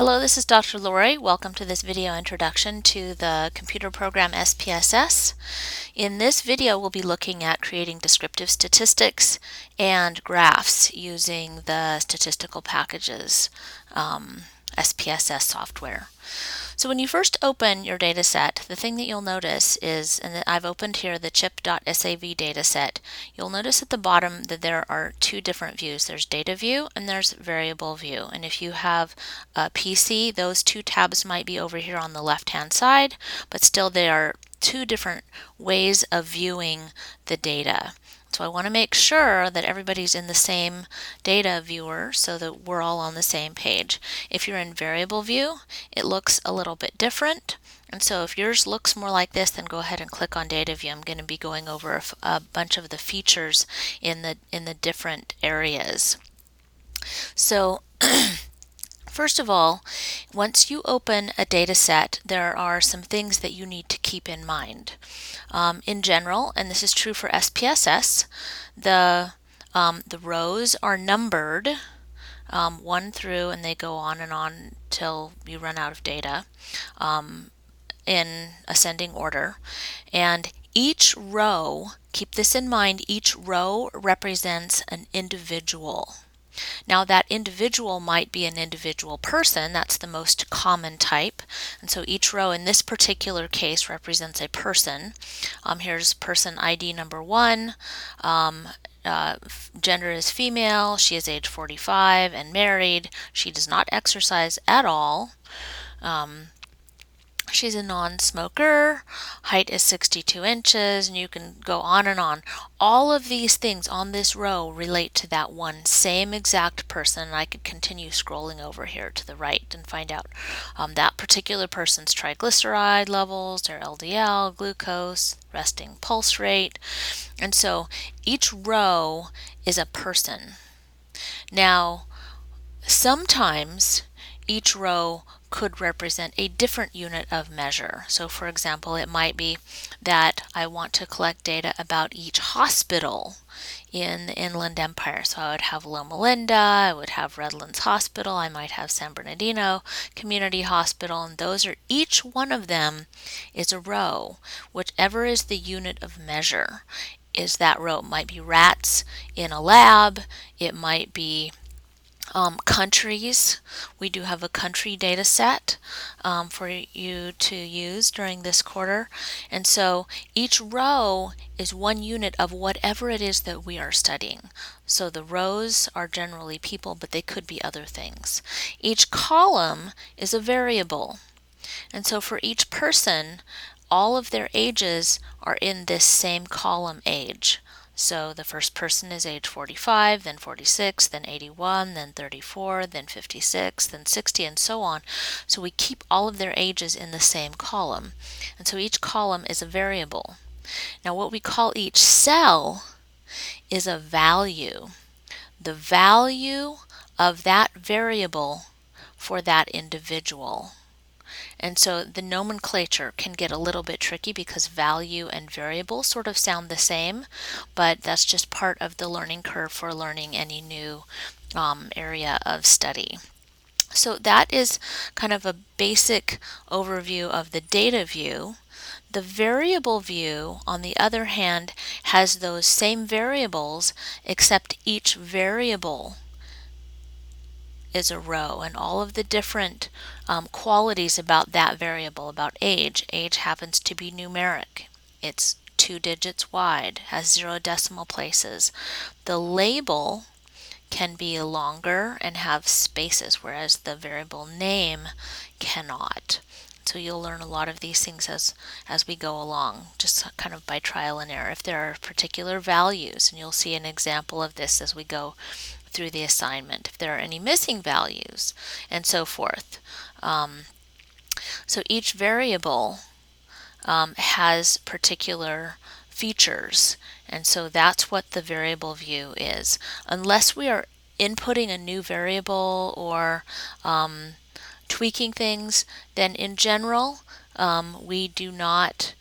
Hello, this is Dr. Lori. Welcome to this video introduction to the computer program SPSS. In this video, we'll be looking at creating descriptive statistics and graphs using the statistical packages SPSS software. So when you first open your data set, the thing that you'll notice is, and I've opened here the chip.sav data set, you'll notice at the bottom that there are two different views. There's data view and there's variable view. And if you have a PC, those two tabs might be over here on the left-hand side, but still they are two different ways of viewing the data. So I want to make sure that everybody's in the same data viewer so that we're all on the same page. If you're in variable view, it looks a little bit different. And so if yours looks more like this, then go ahead and click on data view. I'm going to be going over a bunch of the features in the different areas. So first of all, once you open a data set, there are some things that you need to keep in mind. In general, and this is true for SPSS, the rows are numbered 1 through, and they go on and on till you run out of data in ascending order. And each row, keep this in mind, each row represents an individual. Now that individual might be an individual person, that's the most common type, and so each row in this particular case represents a person. Here's person ID number 1, gender is female, she is age 45 and married, she does not exercise at all. She's a non-smoker, height is 62 inches, and you can go on and on. All of these things on this row relate to that one same exact person, and I could continue scrolling over here to the right and find out that particular person's triglyceride levels, their LDL, glucose, resting pulse rate, and so each row is a person. Now, sometimes each row could represent a different unit of measure. So for example, it might be that I want to collect data about each hospital in the Inland Empire. So I would have Loma Linda, I would have Redlands Hospital, I might have San Bernardino Community Hospital, and those are, each one of them is a row. Whichever is the unit of measure is that row. It might be rats in a lab, it might be countries. We do have a country data set for you to use during this quarter, and so each row is one unit of whatever it is that we are studying. So the rows are generally people, but they could be other things. Each column is a variable, and so for each person, all of their ages are in this same column age. So the first person is age 45, then 46, then 81, then 34, then 56, then 60, and so on. So we keep all of their ages in the same column. And so each column is a variable. Now what we call each cell is a value. The value of that variable for that individual. And so the nomenclature can get a little bit tricky because value and variable sort of sound the same, but that's just part of the learning curve for learning any new area of study. So that is kind of a basic overview of the data view. The variable view, on the other hand, has those same variables, except each variable is a row, and all of the different qualities about that variable. About age happens to be numeric. It's 2 digits wide, has 0 decimal places. The label can be longer and have spaces, whereas the variable name cannot. So you'll learn a lot of these things as we go along, just kind of by trial and error. If there are particular values, and you'll see an example of this as we go through the assignment, if there are any missing values, and so forth. So each variable has particular features, and so that's what the variable view is. Unless we are inputting a new variable or tweaking things, then in general we do not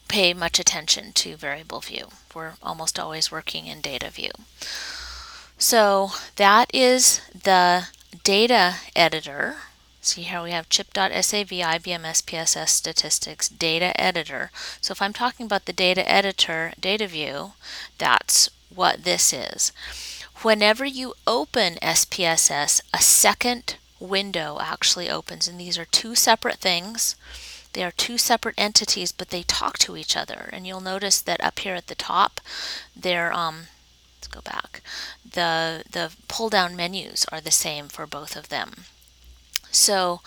pay much attention to variable view. We're almost always working in data view. So that is the data editor, see how we have chip.sav, IBM SPSS statistics, data editor. So if I'm talking about the data editor, data view, that's what this is. Whenever you open SPSS, a second window actually opens, and these are two separate things. They are two separate entities, but they talk to each other. And you'll notice that up here at the top, they're let's go back. The pull down menus are the same for both of them. So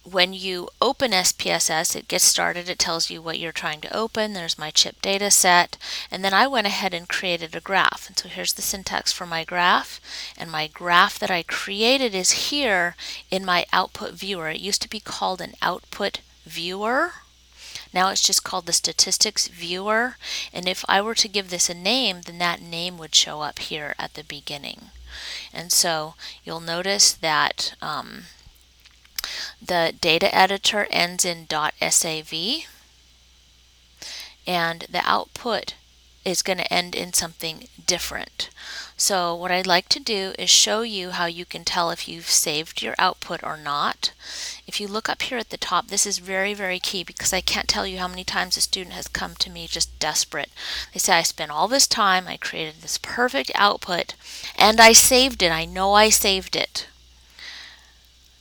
when you open SPSS, it gets started. It tells you what you're trying to open. There's my chip data set. And then I went ahead and created a graph. And so here's the syntax for my graph. And my graph that I created is here in my output viewer. It used to be called an output viewer. Now it's just called the statistics viewer. And if I were to give this a name, then that name would show up here at the beginning. And so you'll notice that the data editor ends in .sav, and the output is going to end in something different. So what I'd like to do is show you how you can tell if you've saved your output or not. If you look up here at the top, this is very, very key, because I can't tell you how many times a student has come to me just desperate. They say, I spent all this time, I created this perfect output, and I saved it. I know I saved it.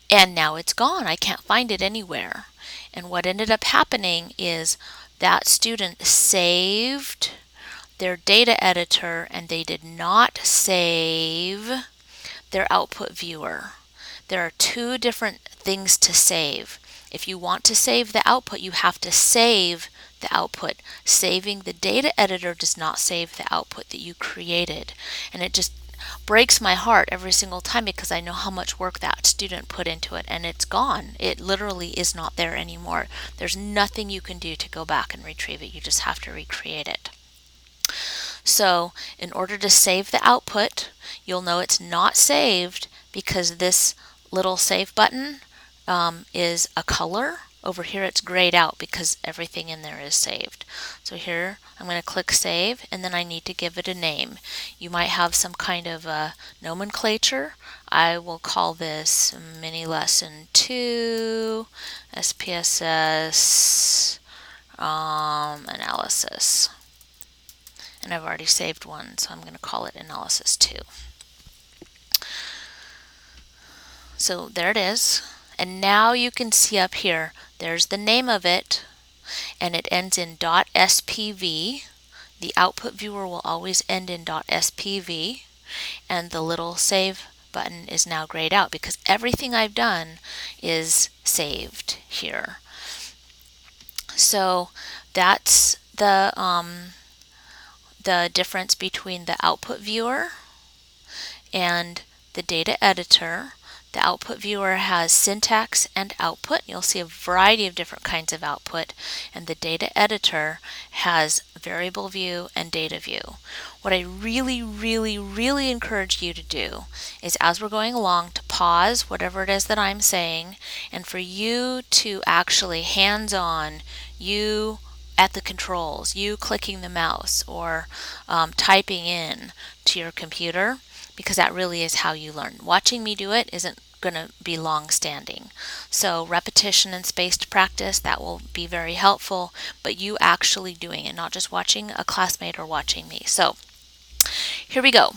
And now it's gone. I can't find it anywhere. And what ended up happening is that student saved their data editor and they did not save their output viewer. There are two different things to save. If you want to save the output, you have to save the output. Saving the data editor does not save the output that you created. And it just breaks my heart every single time, because I know how much work that student put into it, and it's gone. It literally is not there anymore. There's nothing you can do to go back and retrieve it. You just have to recreate it. So in order to save the output, you'll know it's not saved because this little save button is a color. Over here it's grayed out because everything in there is saved. So here I'm going to click save, and then I need to give it a name. You might have some kind of a nomenclature. I will call this mini lesson 2 SPSS analysis. And I've already saved one, so I'm going to call it analysis 2. So there it is. And now you can see up here, there's the name of it, and it ends in .spv. The output viewer will always end in .spv, and the little save button is now grayed out because everything I've done is saved here. So that's the difference between the output viewer and the data editor. The output viewer has syntax and output. You'll see a variety of different kinds of output, and the data editor has variable view and data view. What I really, really, really encourage you to do is, as we're going along, to pause whatever it is that I'm saying, and for you to actually hands-on, you at the controls, you clicking the mouse or typing in to your computer, because that really is how you learn. Watching me do it isn't going to be long-standing. So repetition and spaced practice, that will be very helpful, but you actually doing it, not just watching a classmate or watching me. So here we go.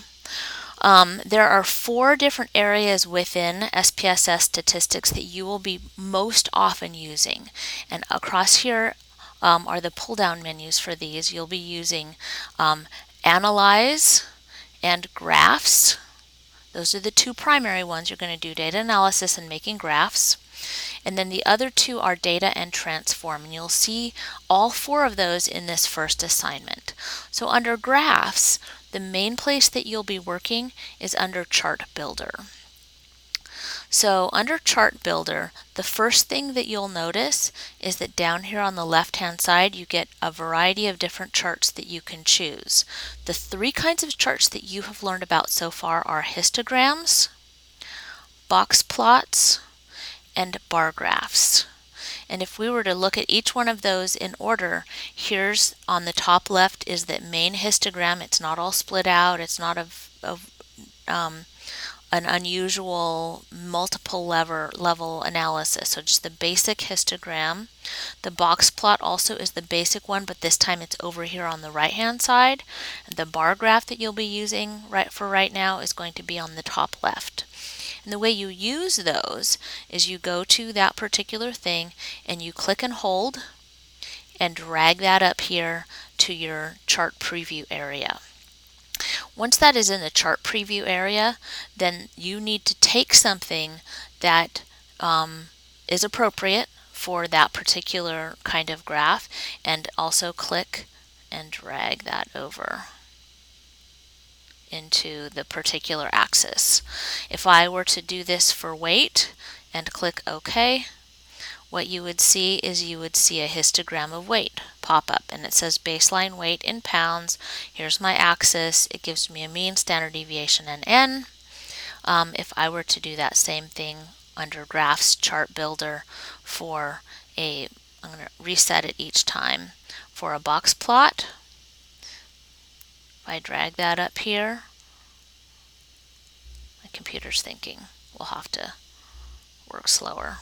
There are 4 different areas within SPSS statistics that you will be most often using. And across here are the pull-down menus for these. You'll be using Analyze and Graphs. Those are the 2 primary ones. You're going to do data analysis and making graphs. And then the other 2 are data and transform. And you'll see all 4 of those in this first assignment. So under graphs, the main place that you'll be working is under Chart Builder. So under Chart Builder, the first thing that you'll notice is that down here on the left-hand side, you get a variety of different charts that you can choose. The 3 kinds of charts that you have learned about so far are histograms, box plots, and bar graphs. And if we were to look at each one of those in order, here's on the top left is the main histogram. It's not all split out. It's not an unusual multiple level analysis. So just the basic histogram. The box plot also is the basic one, but this time it's over here on the right hand side. The bar graph that you'll be using right now is going to be on the top left. And the way you use those is you go to that particular thing and you click and hold and drag that up here to your chart preview area. Once that is in the chart preview area, then you need to take something that is appropriate for that particular kind of graph and also click and drag that over into the particular axis. If I were to do this for weight and click OK, what you would see is you would see a histogram of weight pop up, and it says baseline weight in pounds. Here's my axis. It gives me a mean, standard deviation, and n. If I were to do that same thing under Graphs Chart Builder for I'm going to reset it each time for a box plot. If I drag that up here, my computer's thinking. We'll have to work slower.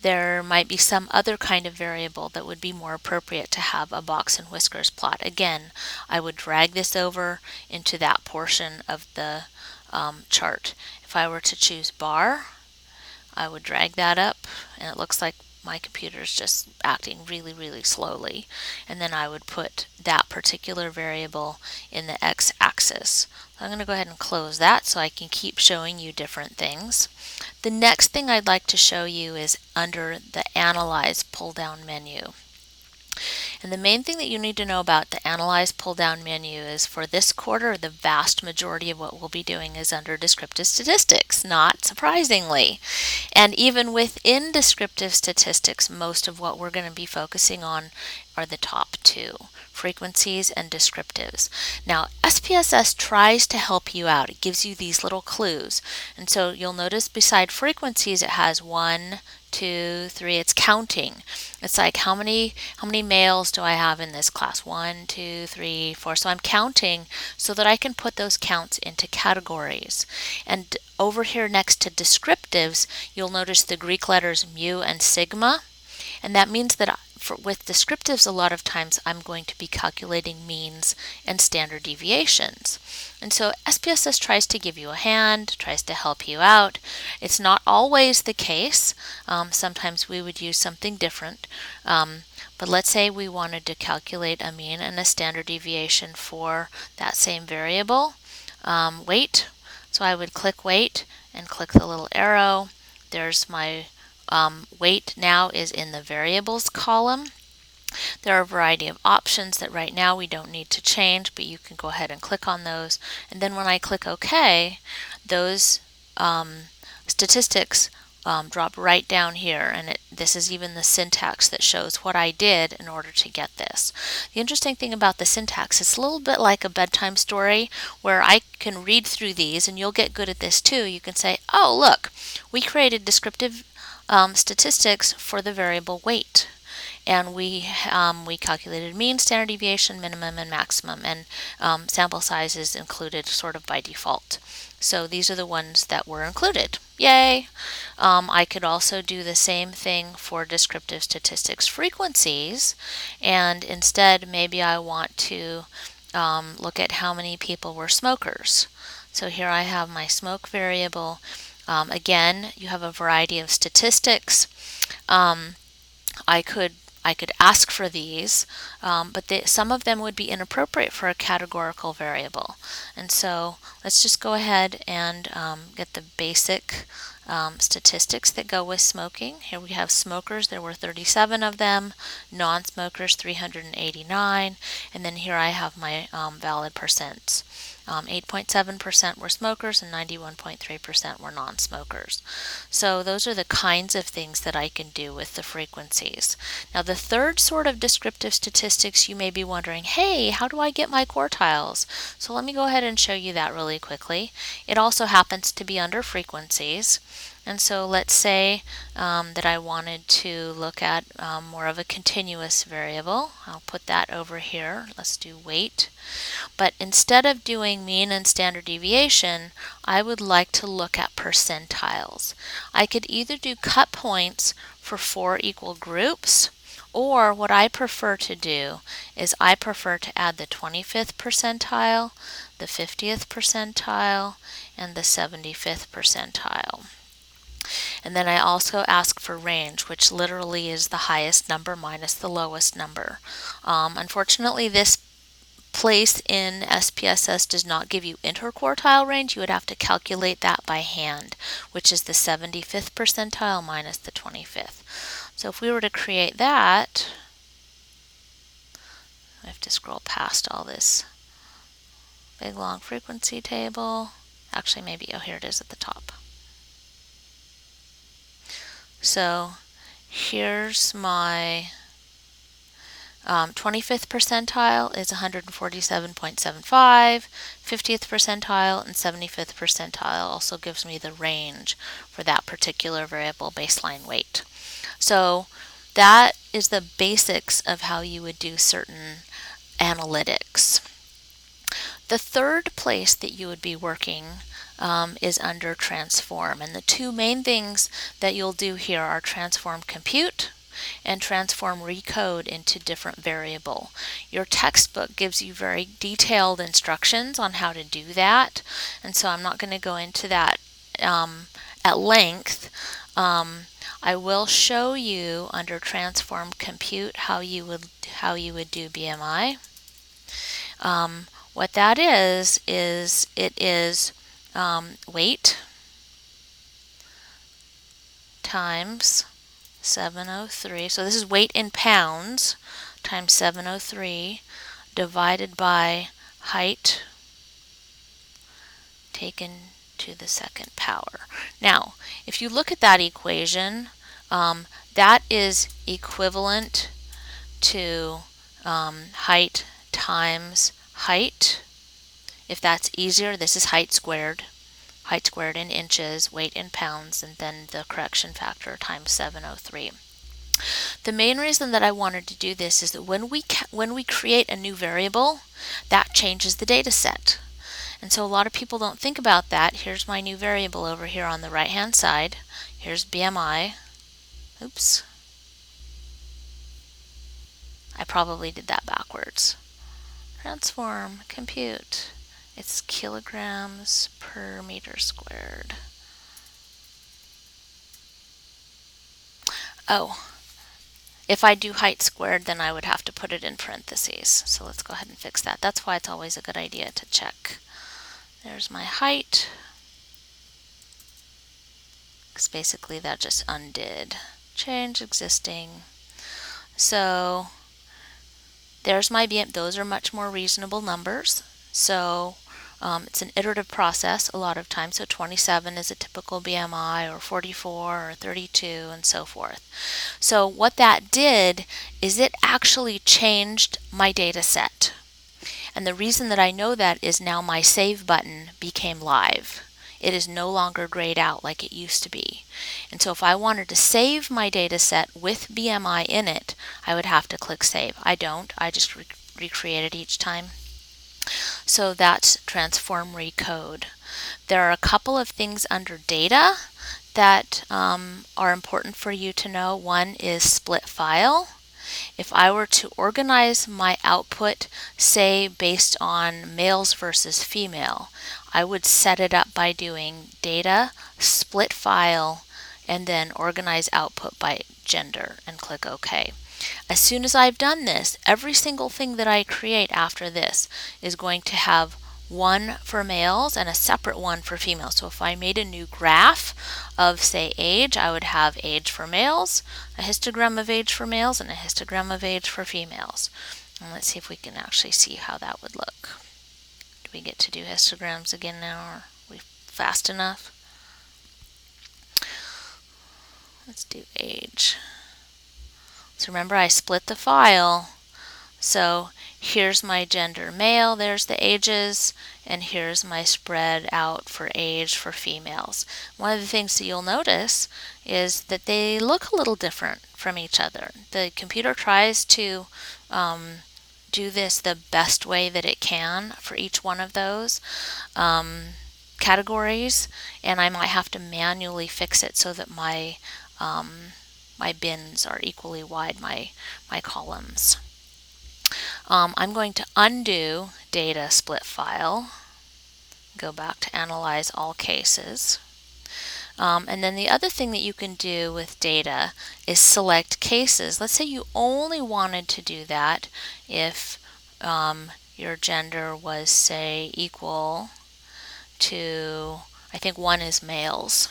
There might be some other kind of variable that would be more appropriate to have a box and whiskers plot. Again, I would drag this over into that portion of the chart. If I were to choose bar, I would drag that up, and it looks like my computer's just acting really slowly. And then I would put that particular variable in the x-axis. So I'm going to go ahead and close that so I can keep showing you different things. The next thing I'd like to show you is under the Analyze pull-down menu. And the main thing that you need to know about the Analyze pull-down menu is for this quarter, the vast majority of what we'll be doing is under descriptive statistics, not surprisingly. And even within descriptive statistics, most of what we're going to be focusing on are the top two, frequencies and descriptives. Now, SPSS tries to help you out. It gives you these little clues. And so you'll notice beside frequencies, it has 1, 2, 3. It's counting. It's like how many males do I have in this class? 1, 2, 3, 4. So I'm counting so that I can put those counts into categories. And over here next to descriptives, you'll notice the Greek letters mu and sigma. And that means that with descriptives, a lot of times I'm going to be calculating means and standard deviations. And so SPSS tries to give you a hand, tries to help you out. It's not always the case. Sometimes we would use something different. But let's say we wanted to calculate a mean and a standard deviation for that same variable, weight. So I would click weight and click the little arrow. There's my weight now is in the variables column. There are a variety of options that right now we don't need to change, but you can go ahead and click on those. And then when I click OK, those statistics drop right down here, and this is even the syntax that shows what I did in order to get this. The interesting thing about the syntax, it's a little bit like a bedtime story where I can read through these, and you'll get good at this too. You can say, oh look, we created descriptive statistics for the variable weight, and we calculated mean, standard deviation, minimum, and maximum, and sample size is included sort of by default. So these are the ones that were included. Yay! I could also do the same thing for descriptive statistics frequencies, and instead maybe I want to look at how many people were smokers. So here I have my smoke variable. Again, you have a variety of statistics. I could ask for these, but some of them would be inappropriate for a categorical variable. And so let's just go ahead and get the basic statistics that go with smoking. Here we have smokers. There were 37 of them. Non-smokers, 389. And then here I have my valid percents. 8.7% were smokers and 91.3% were non-smokers. So those are the kinds of things that I can do with the frequencies. Now the third sort of descriptive statistics, you may be wondering, hey, how do I get my quartiles? So let me go ahead and show you that really quickly. It also happens to be under frequencies. And so let's say that I wanted to look at more of a continuous variable. I'll put that over here. Let's do weight. But instead of doing mean and standard deviation, I would like to look at percentiles. I could either do cut points for 4 equal groups, or what I prefer to do is I prefer to add the 25th percentile, the 50th percentile, and the 75th percentile. And then I also ask for range, which literally is the highest number minus the lowest number. Unfortunately, this place in SPSS does not give you interquartile range. You would have to calculate that by hand, which is the 75th percentile minus the 25th. So if we were to create that, I have to scroll past all this big long frequency table. Actually, maybe, oh, here it is at the top. So here's my 25th percentile is 147.75, 50th percentile and 75th percentile also gives me the range for that particular variable baseline weight. So that is the basics of how you would do certain analytics. The third place that you would be working is under transform, and the two main things that you'll do here are transform compute and transform recode into different variable. Your textbook gives you very detailed instructions on how to do that, and so I'm not going to go into that at length. I will show you under transform compute how you would do BMI. What that is it is weight times 703. So this is weight in pounds times 703 divided by height taken to the second power. Now, if you look at that equation, that is equivalent to height times height. If that's easier, this is height squared in inches, weight in pounds, and then the correction factor times 703. The main reason that I wanted to do this is that when we create a new variable, that changes the data set. And so a lot of people don't think about that. Here's my new variable over here on the right hand side. Here's BMI. Oops. I probably did that backwards. Transform, compute. It's kilograms per meter squared. Oh, if I do height squared, then I would have to put it in parentheses. So let's go ahead and fix that. That's why it's always a good idea to check. There's my height. Because basically that just undid. Change existing. So there's my BMI. Those are much more reasonable numbers. So it's an iterative process a lot of times. So 27 is a typical BMI, or 44 or 32 and so forth. So what that did is it actually changed my data set. And the reason that I know that is now my save button became live. It is no longer grayed out like it used to be. And so if I wanted to save my data set with BMI in it, I would have to click save. I don't. I just recreate it each time. So that's transform recode. There are a couple of things under data that are important for you to know. One is split file. If I were to organize my output, say based on males versus female, I would set it up by doing data, split file, and then organize output by gender and click OK. As soon as I've done this, every single thing that I create after this is going to have one for males and a separate one for females. So if I made a new graph of, say, age, I would have age for males, a histogram of age for males, and a histogram of age for females. And let's see if we can actually see how that would look. Do we get to do histograms again now? Or are we fast enough? Let's do age. So remember, I split the file. So here's my gender male, there's the ages, and here's my spread out for age for females. One of the things that you'll notice is that they look a little different from each other. The computer tries to do this the best way that it can for each one of those categories, and I might have to manually fix it so that my my bins are equally wide, my columns. I'm going to undo data split file, go back to analyze all cases. And then the other thing that you can do with data is select cases. Let's say you only wanted to do that if your gender was, say, equal to, I think one is males.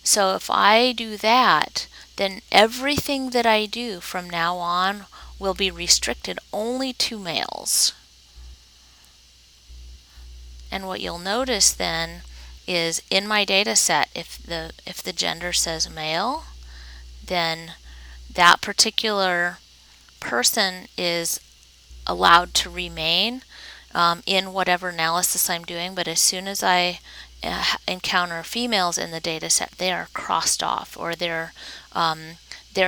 So if I do that, then everything that I do from now on will be restricted only to males. And what you'll notice then is in my data set, if the gender says male, then that particular person is allowed to remain in whatever analysis I'm doing, but as soon as I encounter females in the data set, they are crossed off, or they're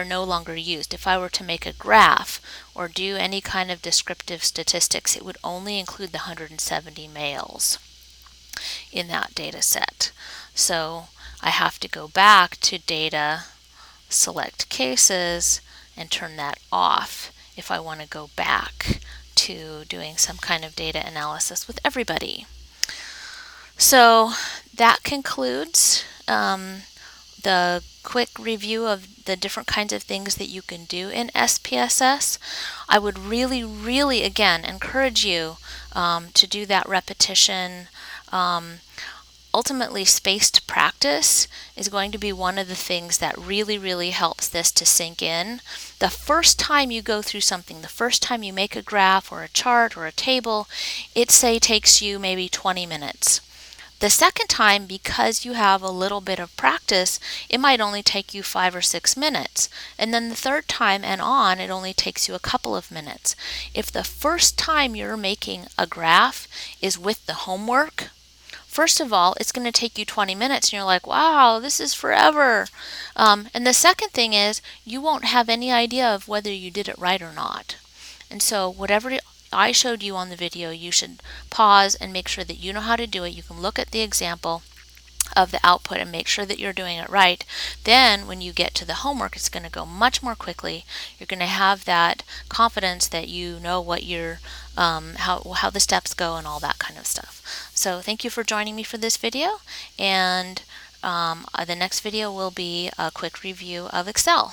no longer used. If I were to make a graph or do any kind of descriptive statistics, it would only include the 170 males in that data set. So I have to go back to data, select cases, and turn that off if I want to go back to doing some kind of data analysis with everybody. So that concludes the quick review of the different kinds of things that you can do in SPSS. I would really again encourage you to do that repetition. Ultimately, spaced practice is going to be one of the things that really helps this to sink in. The first time you go through something, the first time you make a graph or a chart or a table, it say takes you maybe 20 minutes. The second time, because you have a little bit of practice, it might only take you 5 or 6 minutes. And then the third time and on, it only takes you a couple of minutes. If the first time you're making a graph is with the homework, first of all, it's going to take you 20 minutes and you're like, wow, this is forever. And the second thing is you won't have any idea of whether you did it right or not. And so whatever I showed you on the video, you should pause and make sure that you know how to do it. You can look at the example of the output and make sure that you're doing it right. Then when you get to the homework, it's going to go much more quickly. You're going to have that confidence that you know what your how the steps go and all that kind of stuff. So thank you for joining me for this video, and the next video will be a quick review of Excel.